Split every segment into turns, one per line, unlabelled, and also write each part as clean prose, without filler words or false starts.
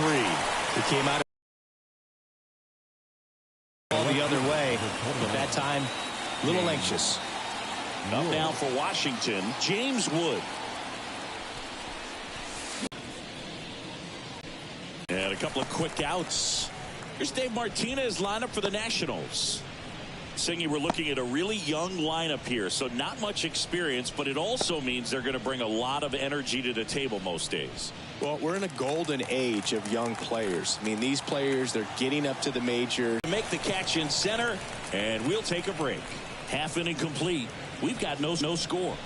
three.
He came out all the other way, but that time a little anxious.
Up now for Washington, James Wood. And a couple of quick outs. Here's Dave Martinez lineup for the Nationals. Singy, we're looking at a really young lineup here, so not much experience, but it also means they're going to bring a lot of energy to the table most days.
Well, we're in a golden age of young players. I mean, these players, they're getting up to the major.
Make the catch in center, and we'll take a break. Half inning complete. We've got no score.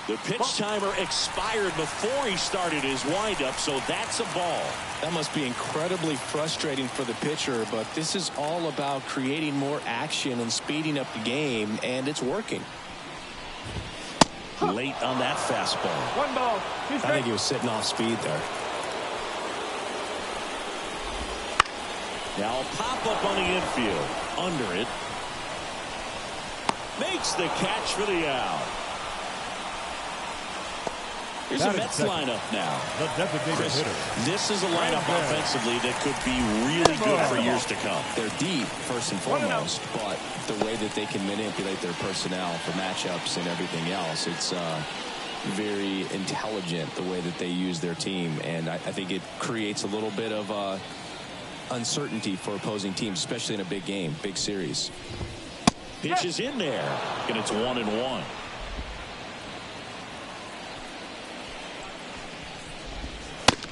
The pitch timer expired before he started his windup, so that's a ball.
That must be incredibly frustrating for the pitcher, but this is all about creating more action and speeding up the game, and it's working.
Late on that fastball.
1 ball.
I think he was sitting off speed there.
Now a pop-up on the infield. Under it. Makes the catch for the out. Here's a Mets lineup now. Chris, this is a lineup offensively that could be really good for years to come.
They're deep, first and foremost, but the way that they can manipulate their personnel for matchups and everything else, it's very intelligent the way that they use their team, and I think it creates a little bit of uncertainty for opposing teams, especially in a big game, big series.
Pitch is in there, and it's 1-1.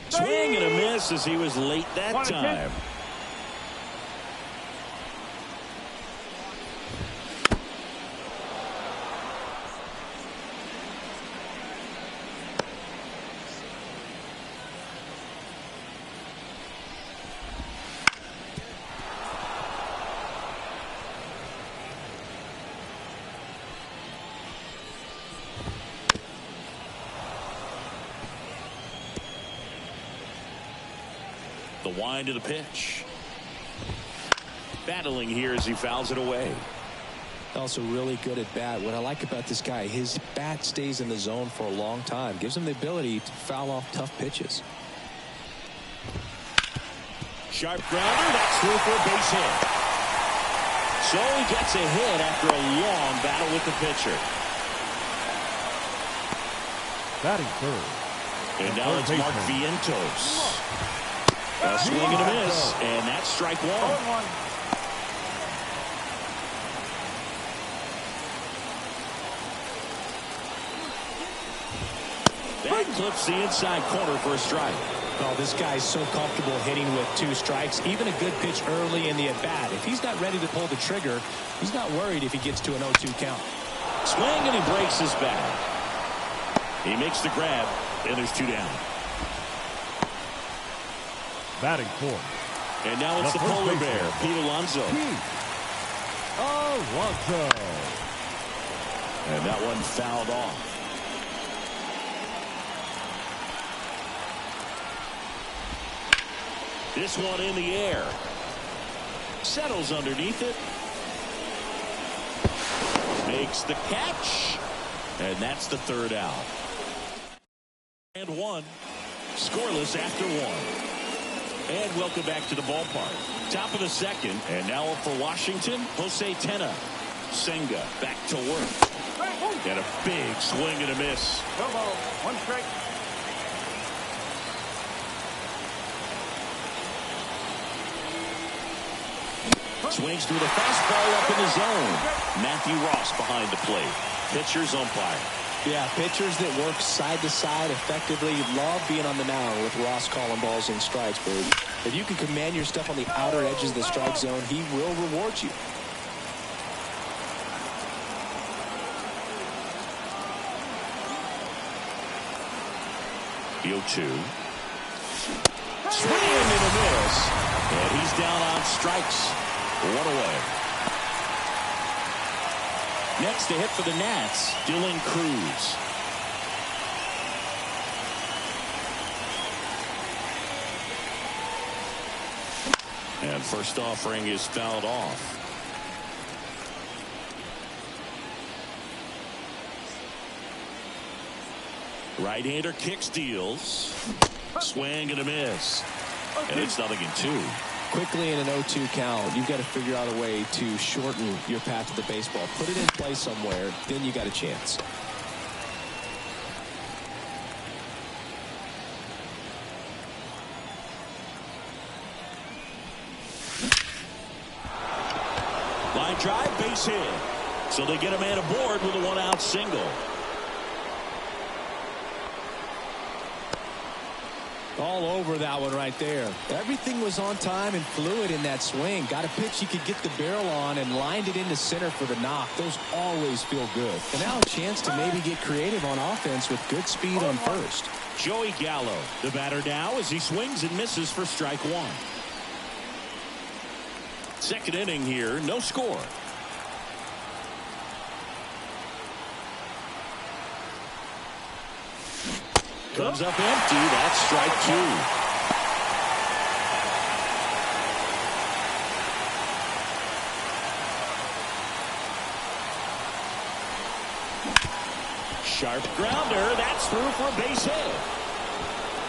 Swing and a miss as he was late that time. The wind of the pitch. Battling here as he fouls it away.
Also really good at bat. What I like about this guy, his bat stays in the zone for a long time. Gives him the ability to foul off tough pitches.
Sharp grounder. That's through for a base hit. So he gets a hit after a long battle with the pitcher.
Batting third.
And now it's Mark Vientos. A swing and a miss, and that's strike one. That clips the inside corner for a strike.
Oh, this guy's so comfortable hitting with 2 strikes. Even a good pitch early in the at-bat. If he's not ready to pull the trigger, he's not worried if he gets to an 0-2 count.
Swing, and he breaks his back. He makes the grab, and there's 2 down.
Batting fourth.
And now it's the polar bear, Pete Alonso.
Alonso.
And that one fouled off. This one in the air. Settles underneath it. Makes the catch. And that's the 3rd out. And 1. Scoreless after 1. And welcome back to the ballpark. Top of the 2nd. And now up for Washington, Jose Tena. Senga back to work. And a big swing and a miss.
1 strike.
Swings through the fastball up in the zone. Matthew Ross behind the plate. Pitcher's umpire.
Yeah, pitchers that work side to side effectively love being on the mound with Ross calling balls and strikes. But if you can command your stuff on the outer edges of the strike zone, he will reward you.
The 0-2. Swing and a miss. And he's down on strikes. 1 away. Next to hit for the Nats, Dylan Cruz. And first offering is fouled off. Right-hander kick steals. Swing and a miss. And it's 0-2.
Quickly in an 0-2 count, you've got to figure out a way to shorten your path to the baseball. Put it in play somewhere, then you got a chance.
Line drive, base hit. So they get a man aboard with a 1-out single.
All over that one right there. Everything was on time and fluid in that swing. Got a pitch he could get the barrel on and lined it into center for the knock. Those always feel good. And now a chance to maybe get creative on offense with good speed on first.
Joey Gallo, the batter now, as he swings and misses for strike one. Second inning here, no score. Comes up empty. That's strike two. Sharp grounder. That's through for a base hit.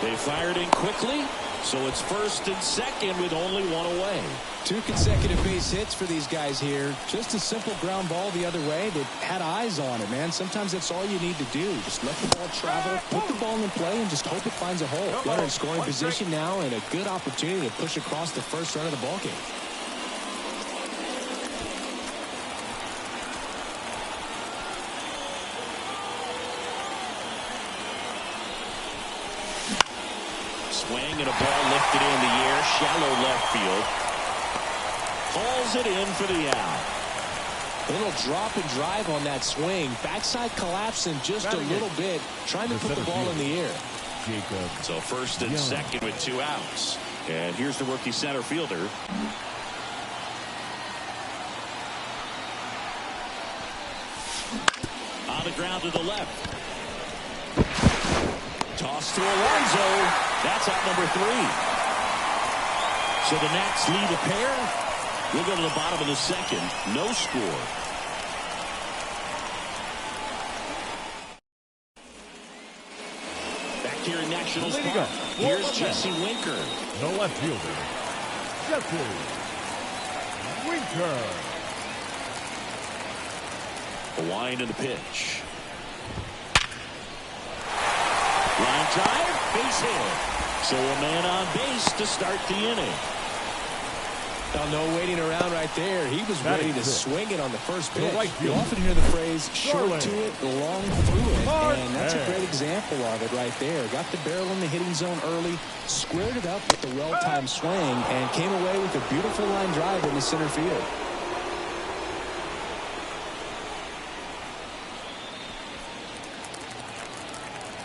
They fired in quickly, so it's first and second with only one away.
2 consecutive base hits for these guys here. Just a simple ground ball the other way. They had eyes on it, man. Sometimes that's all you need to do. Just let the ball travel, put the ball in play, and just hope it finds a hole. Runner in scoring position now, and a good opportunity to push across the first run of the ball game.
Swing and a ball lifted in the air, shallow left field. Hauls it in for the out.
A little drop and drive on that swing. Backside collapsing just a little bit, trying to put the ball in the air.
So first and second with 2 outs. And here's the rookie center fielder. On the ground to the left. Toss to Alonso. That's out number 3. So the Nats lead a pair. We'll go to the bottom of the second. No score. Back here in Nationals Park. Here's Jesse Winker.
The left fielder, Jesse Winker.
A wind in the pitch. Line drive, base hit. So a man on base to start the inning.
Now, no waiting around right there. He was ready to swing it on the first pitch.
Right,
you often hear the phrase, short to it, long through it. And that's a great example of it right there. Got the barrel in the hitting zone early, squared it up with a well-timed swing, and came away with a beautiful line drive in the center field.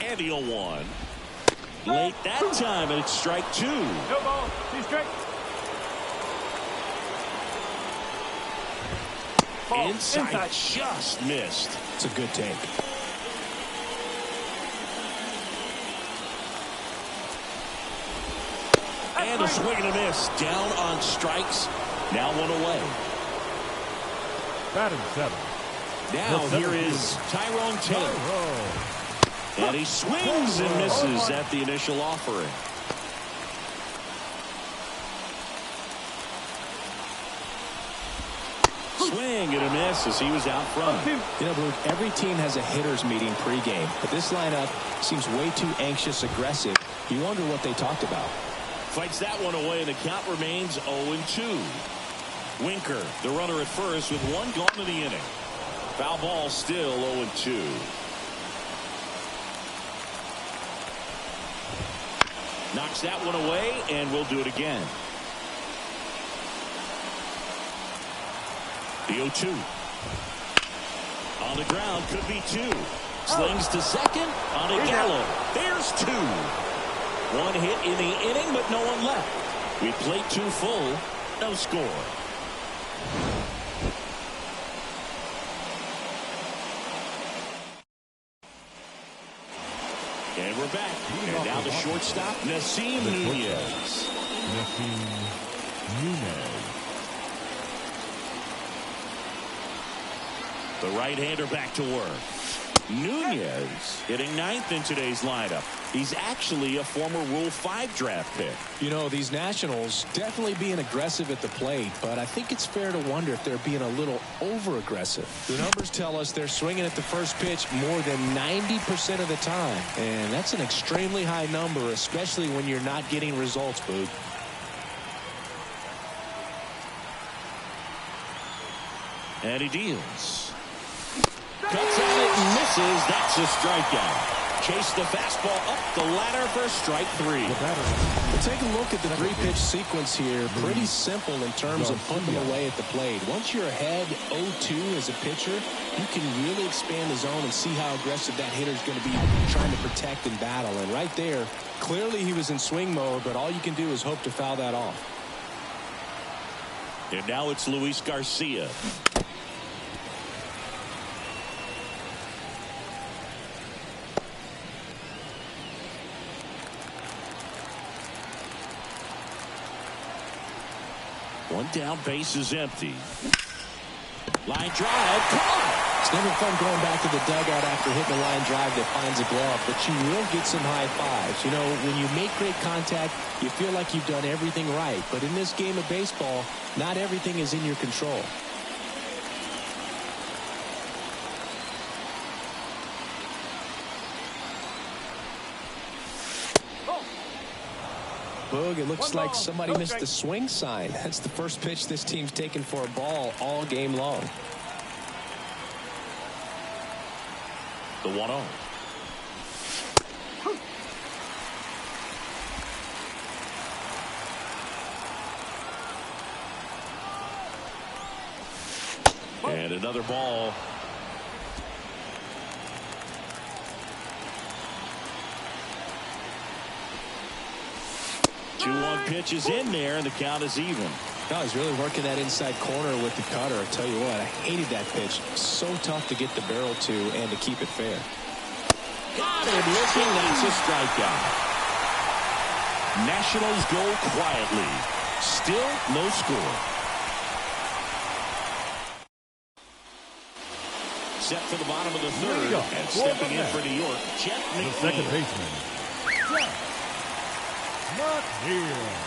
And the 0-1. Late that time, and it's strike 2.
No ball. See straight.
Inside, just missed.
It's a good take.
And a swing and a miss. Down on strikes. Now 1 away.
Batting 7.
Now here is Tyrone Taylor. And he swings and misses at the initial offering. Swing and a miss as he was out front.
You know, Luke, every team has a hitters meeting pregame, but this lineup seems way too anxious, aggressive. You wonder what they talked about.
Fights that one away, and the count remains 0-2. Winker, the runner at first, with 1 gone in the inning. Foul ball, still 0-2. Knocks that one away, and we'll do it again. The 0-2. On the ground, could be 2. Slings to second on a Gallo. There's 2. 1 hit in the inning, but no one left. We played 2 full. No score. And we're back. And now the shortstop, Nasim Nunez. The right-hander back to work. Nunez hitting 9th in today's lineup. He's actually a former Rule 5 draft pick.
You know, these Nationals definitely being aggressive at the plate, but I think it's fair to wonder if they're being a little over-aggressive. The numbers tell us they're swinging at the first pitch more than 90% of the time, and that's an extremely high number, especially when you're not getting results, Boog. And
he deals. Cuts on it and misses. That's a strikeout. chase the fastball up the ladder for strike three.
Well, take a look at the three-pitch sequence here. Pretty simple in terms of putting them away at the plate. Once you're ahead 0-2 as a pitcher, you can really expand the zone and see how aggressive that hitter is going to be trying to protect and battle. And right there, clearly he was in swing mode, but all you can do is hope to foul that off.
And now it's Luis Garcia. One down, base is empty. Line drive, caught.
It's never fun going back to the dugout after hitting a line drive that finds a glove, but you will get some high fives. You know, when you make great contact, you feel like you've done everything right. But in this game of baseball, not everything is in your control. Boog, it looks like somebody missed the swing sign. That's the first pitch this team's taken for a ball all game long.
The 1-0. And another ball. 2-1 pitch is in there, and the count is even.
No, he's really working that inside corner with the cutter. I tell you what, I hated that pitch. So tough to get the barrel to and to keep it fair.
Got him looking. That's a strikeout. Nationals go quietly. Still no score. Set for the bottom of the third, and stepping in for New York, Jeff McNeil.
The second baseman, Jeff McNeil.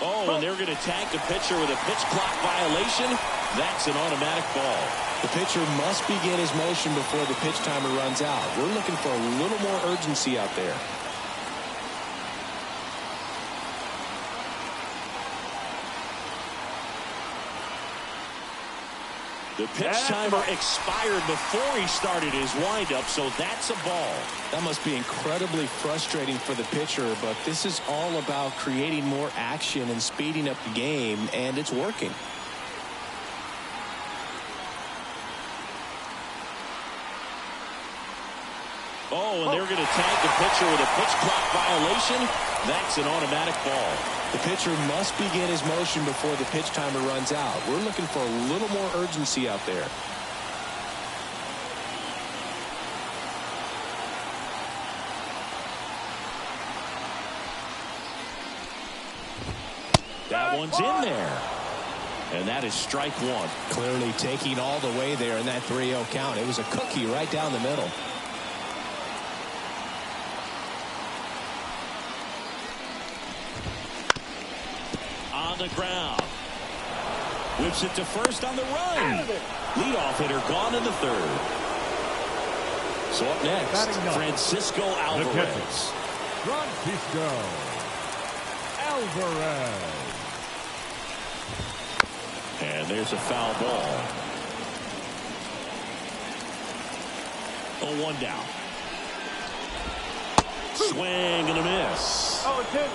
Oh, and they're going to tag the pitcher with a pitch clock violation. That's an automatic ball.
The pitcher must begin his motion before the pitch timer runs out. We're looking for a little more urgency out there.
The pitch timer expired before he started his windup, so that's a ball.
That must be incredibly frustrating for the pitcher, but this is all about creating more action and speeding up the game, and it's working.
Oh, and they're going to tag the pitcher with a pitch clock violation. That's an automatic ball.
The pitcher must begin his motion before the pitch timer runs out. We're looking for a little more urgency out there.
That one's in there. And that is strike one.
Clearly taking all the way there in that 3-0 count. It was a cookie right down the middle.
On the ground. Whips it to first on the run. Leadoff hitter gone in the third. So up next, Francisco Alvarez.
Francisco Alvarez.
And there's a foul ball. 0-1 down. Swing and a miss.
Oh, it's hit.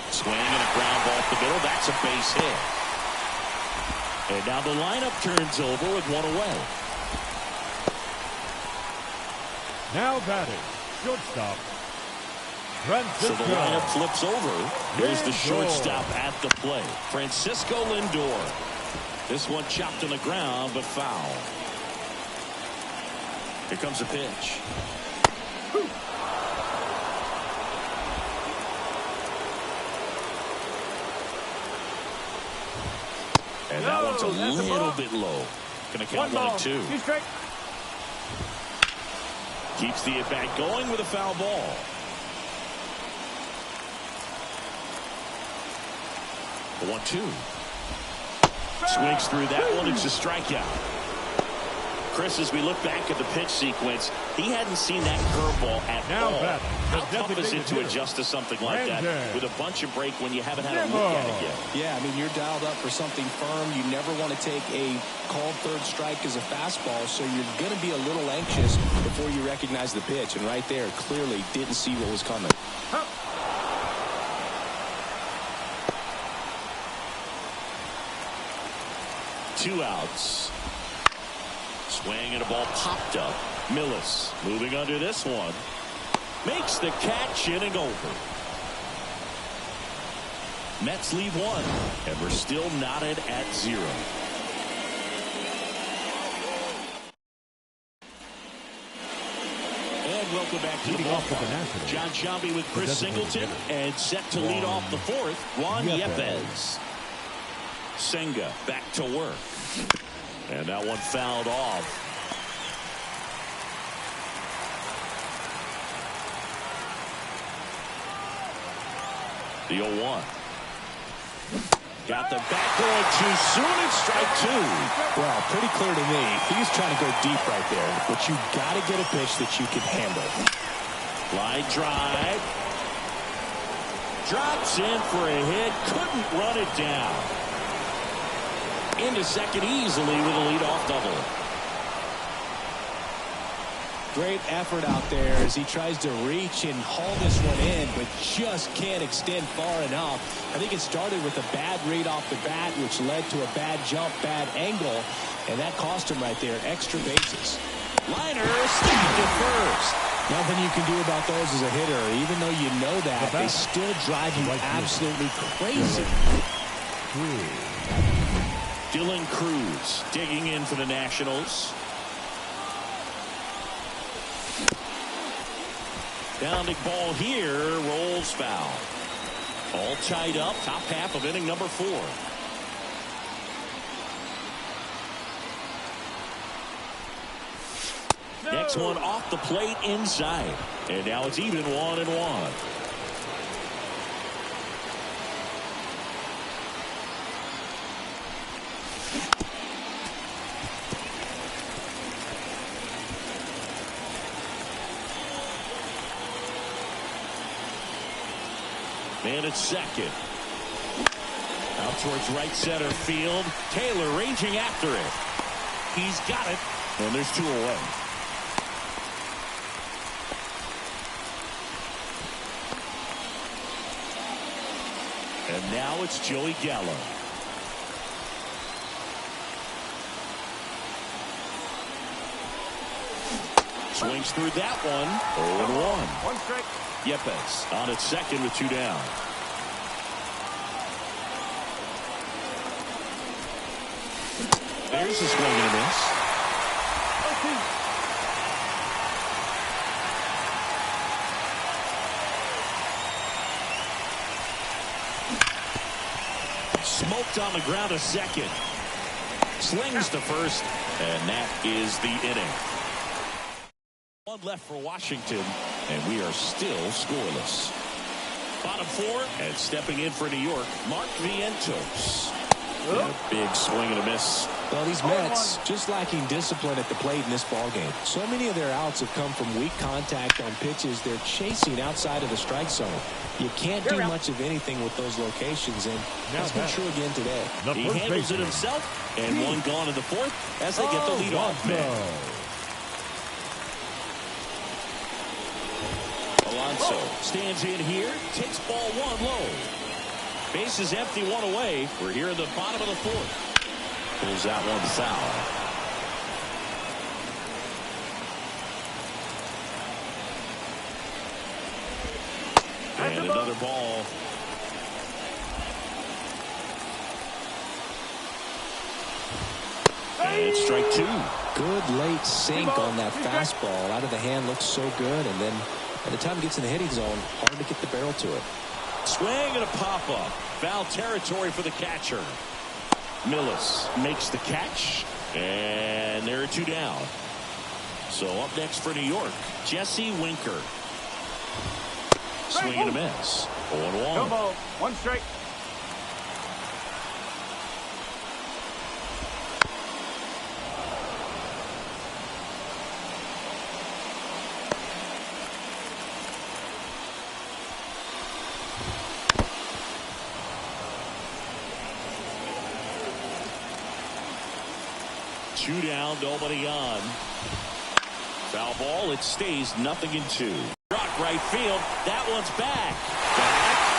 Swing and a ground ball up the middle. That's a base hit. And now the lineup turns over with one away.
Now batting, shortstop.
So the lineup
Francisco
flips over. Here's the
Lindor.
shortstop at the plate. Francisco Lindor. This one chopped on the ground, but foul. Here comes a pitch. And that one's a little bit low. Going to count 1-2.
He's straight.
Keeps the at-bat going with a foul ball. The 1-2. Swings through that one. It's a strikeout. Chris, as we look back at the pitch sequence, he hadn't seen that curveball at
Now
all.
that
How tough is it to adjust to something like that with a bunch of break when you haven't had a look at it yet?
Yeah, I mean, you're dialed up for something firm. You never want to take a called third strike as a fastball, so you're going to be a little anxious before you recognize the pitch. And right there, clearly didn't see what was coming.
Two outs. Swing and a ball popped up. Millis moving under this one. Makes the catch, inning over. Mets lead one, and we're still knotted at 0. And welcome back to the ballpark. John Shambi with Chris Singleton, and set to lead off the fourth, Juan Yepez. Senga back to work. And that one fouled off. The 0-1. Got the back going too soon, and strike 2.
Well, pretty clear to me. He's trying to go deep right there, but you got to get a pitch that you can handle.
Line drive. Drops in for a hit. Couldn't run it down. Into second easily with a leadoff double.
Great effort out there as he tries to reach and haul this one in, but just can't extend far enough. I think it started with a bad read off the bat, which led to a bad jump, bad angle, and that cost him right there extra bases.
Liner stopped at first.
Nothing you can do about those as a hitter. Even though you know that, they still drive you absolutely crazy.
Dylan Cruz digging in for the Nationals. Bounding ball here, rolls foul. All tied up, top half of inning number 4. Next one off the plate inside. And now it's even 1-1. Man at second. Out towards right center field. Taylor ranging after it. He's got it. And there's 2 away. And now it's Joey Gallo. Swings through that one. 0-1.
1 strike.
Yepez on its second with 2 down. There's a swing and a miss. Smoked on the ground to second. Slings to first, and that is the inning. One left for Washington, and we are still scoreless. Bottom 4, and stepping in for New York, Mark Vientos. And a big swing and a miss.
Well, these Mets just lacking discipline at the plate in this ballgame. So many of their outs have come from weak contact on pitches they're chasing outside of the strike zone. You can't do much of anything with those locations, and that's been true again today.
He handles it himself, and one gone in the 4th as they get the lead off man. Alonso stands in here, takes ball 1 low. Base is empty, 1 away. We're here in the bottom of the 4th. Pulls that one foul. And another ball. And strike 2.
Good late sink on that fastball. Out of the hand, looks so good, and then by the time it gets in the hitting zone, hard to get the barrel to it.
Swing and a pop-up. Foul territory for the catcher. Millis makes the catch, and there are 2 down. So up next for New York, Jesse Winker. Swing and a miss. 0-1.
1 strike.
2 down, nobody on. Foul ball, it stays 0-2. Rock right field, that one's back.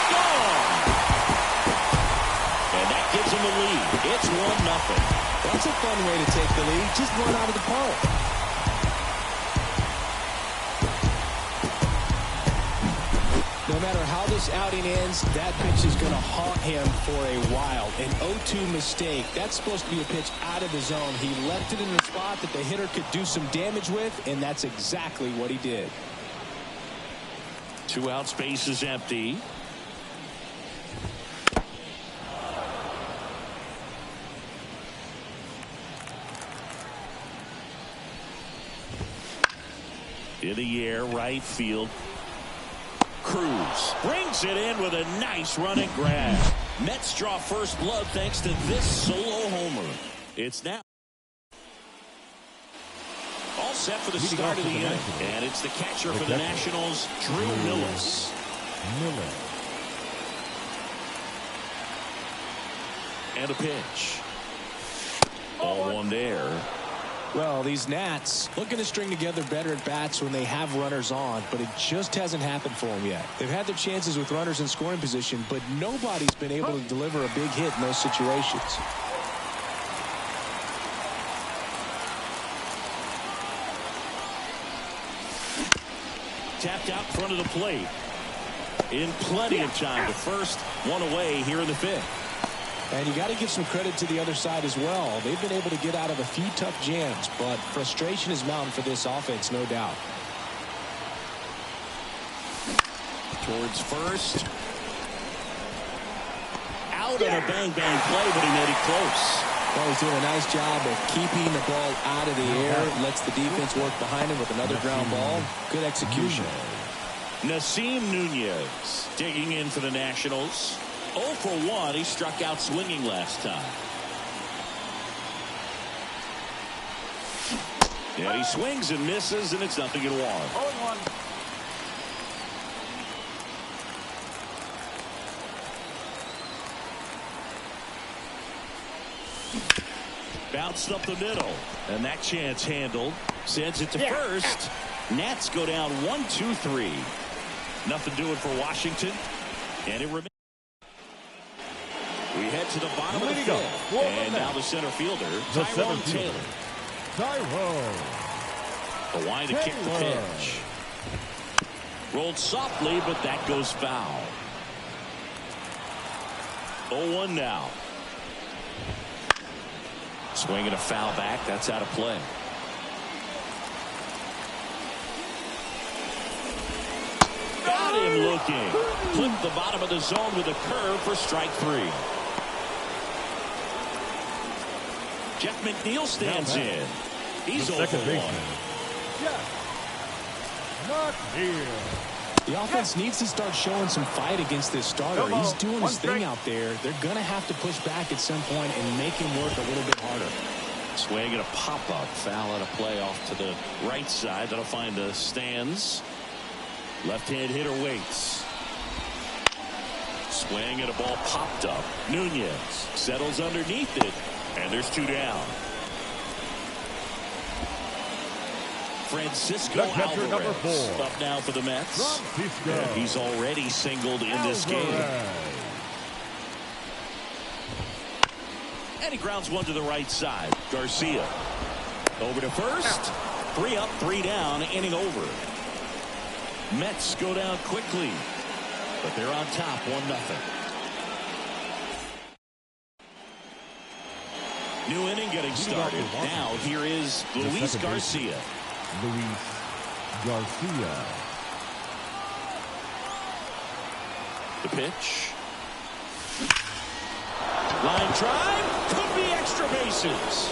Gone. And that gives him the lead. It's 1-0.
That's a fun way to take the lead. Just run out of the park. No matter how this outing ends, that pitch is going to haunt him for a while. An 0-2 mistake. That's supposed to be a pitch out of the zone. He left it in a spot that the hitter could do some damage with, and that's exactly what he did.
2 out, space is empty. In the air, right field. Cruz brings it in with a nice running grab. Mets draw first blood thanks to this solo homer. It's now all set for the start of the inning. And it's the catcher for the Nationals, Drew Millis. And a pitch. Ball 1 there.
Well, these Nats looking to string together better at bats when they have runners on, but it just hasn't happened for them yet. They've had their chances with runners in scoring position, but nobody's been able to deliver a big hit in those situations.
Tapped out in front of the plate. In plenty of time to first, 1 away here in the 5th.
And you got to give some credit to the other side as well. They've been able to get out of a few tough jams, but frustration is mounting for this offense, no doubt.
Towards first. Out on a bang-bang play, but he made it close.
Well, he's doing a nice job of keeping the ball out of the air. Lets the defense work behind him with another ground ball. Good execution.
Nasim Nunez digging in for the Nationals. 0 for 1. He struck out swinging last time. Yeah, he swings and misses, and it's 0-1.
0-1.
Bounced up the middle, and that chance handled. Sends it to first. Nats go down 1-2-3. Nothing doing for Washington, and it remains. We head to the bottom of the 5th, and now the center fielder, Tyrone Taylor. The line to kick the pitch. Rolled softly, but that goes foul. 0-1 now. Swinging a foul back. That's out of play. Got him looking. Flipped the bottom of the zone with a curve for strike 3. Jeff McNeil stands in. He's 0 for 1.
Not here.
The offense needs to start showing some fight against this starter. He's doing his thing out there. They're going to have to push back at some point and make him work a little bit harder.
Swing and a pop-up. Foul out of play off to the right side. That'll find the stands. Left-hand hitter waits. Swing and a ball popped up. Nunez settles underneath it. And there's 2 down. Francisco Alvarez up now for the Mets. And he's already singled in this game. And he grounds one to the right side. Garcia over to first. 3 up, 3 down, inning over. Mets go down quickly, but they're on top 1-0. New inning getting started. Now here is Luis Garcia.
Luis Garcia.
The pitch. Line drive. Could be extra bases.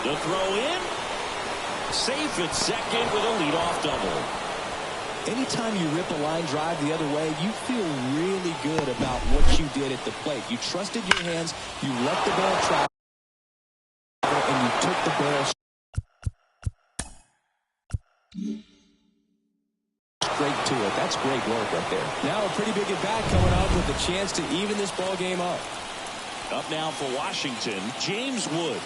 The throw in. Safe at second with a leadoff double.
Anytime you rip a line drive the other way, you feel really good about what you did at the plate. You trusted your hands, you let the ball travel, and you took the ball straight to it. That's great work right there. Now a pretty big at-bat coming up with a chance to even this ball game up.
Up now for Washington, James Wood.